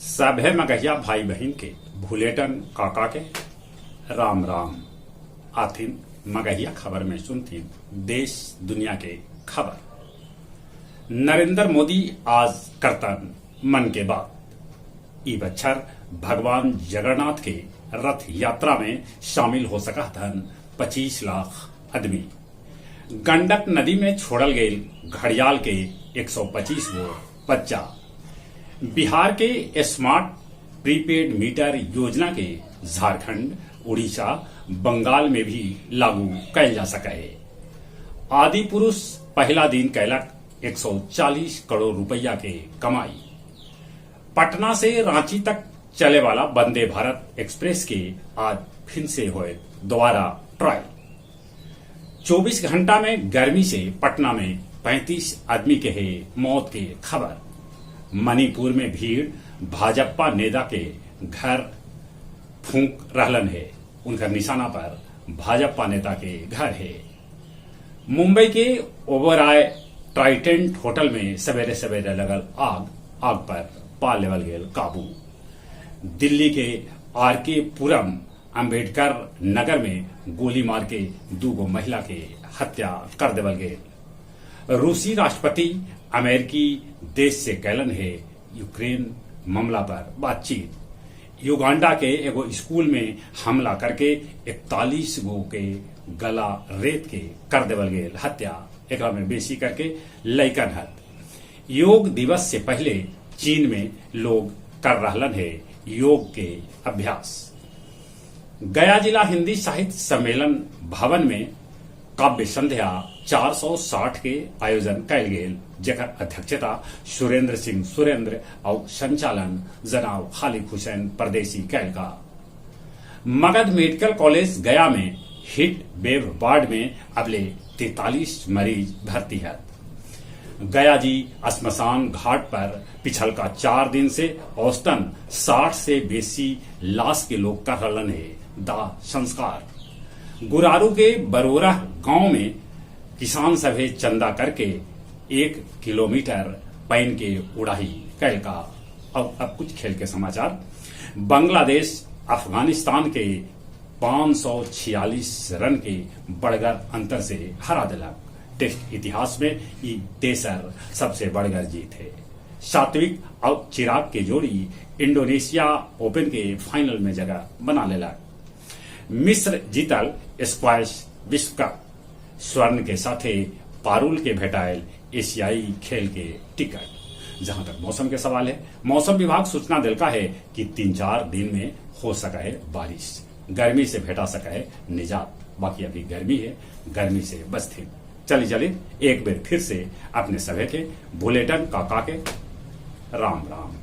सभे मगहिया भाई बहन के भूलेटन काका के राम राम। आथिन मगहिया खबर में सुनतीन देश दुनिया के खबर। नरेंद्र मोदी आज करतन मन के बात। ई बच्छर भगवान जगन्नाथ के रथ यात्रा में शामिल हो सका धन 25 लाख आदमी। गंडक नदी में छोड़ल गए घड़ियाल के 125 गो बच्चा। बिहार के स्मार्ट प्रीपेड मीटर योजना के झारखंड, उड़ीसा, बंगाल में भी लागू कैल जा सका है। आदि पुरुष पहला दिन कैलक 140 करोड़ रुपया के कमाई। पटना से रांची तक चले वाला वंदे भारत एक्सप्रेस के आज फिर से हुए दोबारा ट्रायल। 24 घंटा में गर्मी से पटना में 35 आदमी के है मौत के खबर। मणिपुर में भीड़ भाजपा नेता के घर फूंक रहलन है। उनका निशाना पर भाजपा नेता के घर है। मुंबई के ओबराय ट्राइडेंट होटल में सवेरे सवेरे लगल आग पर पा लेवल गेल काबू। दिल्ली के आरके पुरम अंबेडकर नगर में गोली मार के 2 महिला के हत्या कर देवल गेल। रूसी राष्ट्रपति अमेरिकी देश से कैलन है यूक्रेन मामला पर बातचीत। युगांडा के एगो स्कूल में हमला करके 41 गो के गला रेत के कर देवल गेल हत्या। एक में बेसी करके लैकन हत। योग दिवस से पहले चीन में लोग कर रहलन है योग के अभ्यास। गया जिला हिंदी साहित्य सम्मेलन भवन में काव्य संध्या 460 के आयोजन कैल गेल, जेकर अध्यक्षता सुरेंद्र सिंह सुरेंद्र और संचालन जनाब खालिद हुसैन परदेसी कैल का। मगध मेडिकल कॉलेज गया में हिट वेव वार्ड में अबले 43 मरीज भर्ती है। गया जी श्मशान घाट पर पिछल का 4 दिन से औसतन 60 से बेसी लाश के लोग कर रहलन है दाह संस्कार। गुरारू के बरोरा गांव में किसान सभे चंदा करके 1 किलोमीटर पैन के उड़ाही कैल का। अब कुछ खेल के समाचार। बांग्लादेश अफगानिस्तान के 546 रन के बड़गर अंतर से हरा दिलक। टेस्ट इतिहास में ये तेसर सबसे बड़गर जीत है। सात्विक और चिराग के जोड़ी इंडोनेशिया ओपन के फाइनल में जगह बना लेलक। मिस्र जीतल स्क्वैश विश्व कप। स्वर्ण के साथे पारुल के भेटायल एशियाई खेल के टिकट। जहां तक मौसम के सवाल है, मौसम विभाग सूचना दिलका है कि 3-4 दिन में हो सका है बारिश। गर्मी से भेटा सका है निजात। बाकी अभी गर्मी है, गर्मी से बचते। चलिए एक बार फिर से अपने सभी के बुलेटिन काका के राम राम।